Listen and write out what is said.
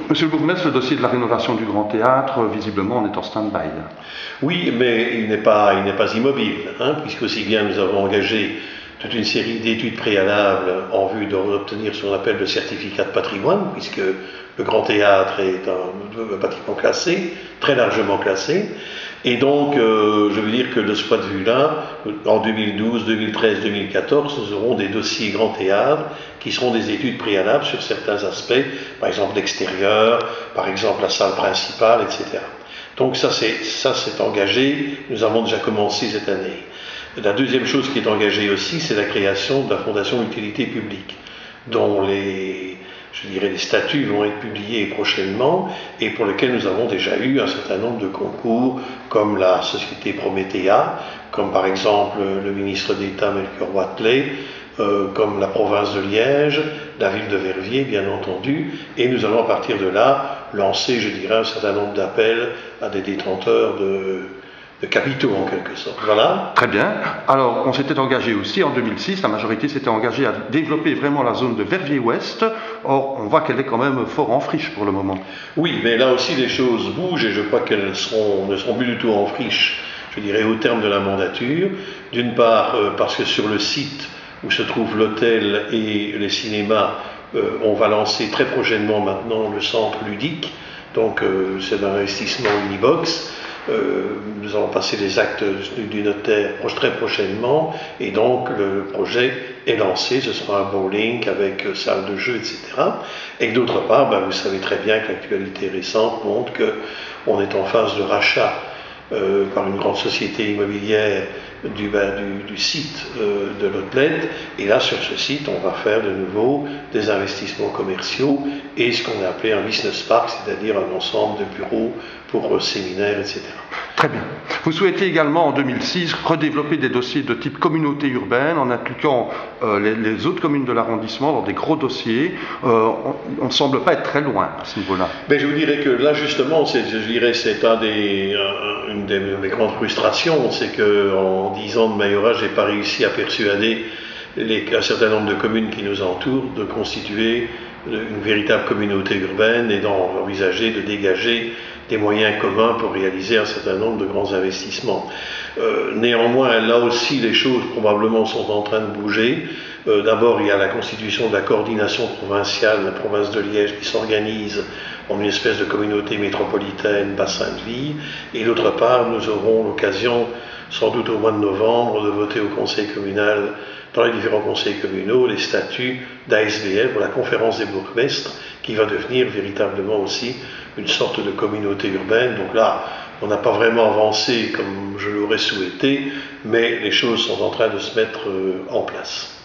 Monsieur le bourgmestre, le dossier de la rénovation du Grand Théâtre, visiblement, on est en stand-by. Oui, mais il n'est pas immobile, puisque aussi bien nous avons engagé toute une série d'études préalables en vue d'obtenir ce qu'on appelle le certificat de patrimoine, puisque le Grand Théâtre est un bâtiment classé, très largement classé. Et donc, je veux dire que de ce point de vue-là, en 2012, 2013, 2014, nous aurons des dossiers Grand Théâtre qui seront des études préalables sur certains aspects, par exemple l'extérieur, par exemple la salle principale, etc. Donc ça c'est engagé, nous avons déjà commencé cette année. La deuxième chose qui est engagée aussi, c'est la création de la Fondation Utilité Publique, dont les statuts vont être publiés prochainement et pour lesquels nous avons déjà eu un certain nombre de concours, comme la société Prométhéa, comme par exemple le ministre d'État Melchior Wathelet, comme la province de Liège, la ville de Verviers, bien entendu, et nous allons à partir de là lancer, un certain nombre d'appels à des détenteurs de capitaux en quelque sorte. Voilà. Très bien. Alors, on s'était engagé aussi en 2006, la majorité s'était engagée à développer vraiment la zone de Verviers-Ouest. Or, on voit qu'elle est quand même fort en friche pour le moment. Oui, mais là aussi les choses bougent et je crois qu'elles ne seront plus du tout en friche, au terme de la mandature. D'une part, parce que sur le site où se trouve l'hôtel et les cinémas, on va lancer très prochainement maintenant le centre ludique. Donc, c'est un investissement Unibox. Nous allons passer les actes du notaire très prochainement et donc le projet est lancé, ce sera un bowling avec salle de jeu, etc. Et d'autre part, vous savez très bien que l'actualité récente montre qu'on est en phase de rachat par une grande société immobilière du site de l'Hôtelette. Et là, sur ce site, on va faire de nouveau des investissements commerciaux et ce qu'on a appelé un business park, c'est-à-dire un ensemble de bureaux pour séminaires, etc. Très bien. Vous souhaitez également en 2006 redévelopper des dossiers de type communauté urbaine en impliquant les autres communes de l'arrondissement dans des gros dossiers. On ne semble pas être très loin à ce niveau-là. Mais je vous dirais que là justement, c'est une de mes grandes frustrations, c'est qu'en 10 ans de majorat, je n'ai pas réussi à persuader un certain nombre de communes qui nous entourent de constituer une véritable communauté urbaine et d'envisager de dégager des moyens communs pour réaliser un certain nombre de grands investissements. Néanmoins, là aussi, les choses probablement sont en train de bouger. D'abord, il y a la constitution de la coordination provinciale, la province de Liège, qui s'organise en une espèce de communauté métropolitaine, bassin de vie. Et d'autre part, nous aurons l'occasion, sans doute au mois de novembre, de voter au conseil communal, dans les différents conseils communaux, les statuts d'ASBL pour la conférence des bourgmestres, qui va devenir véritablement aussi une sorte de communauté urbaine. Donc là, on n'a pas vraiment avancé comme je l'aurais souhaité, mais les choses sont en train de se mettre en place.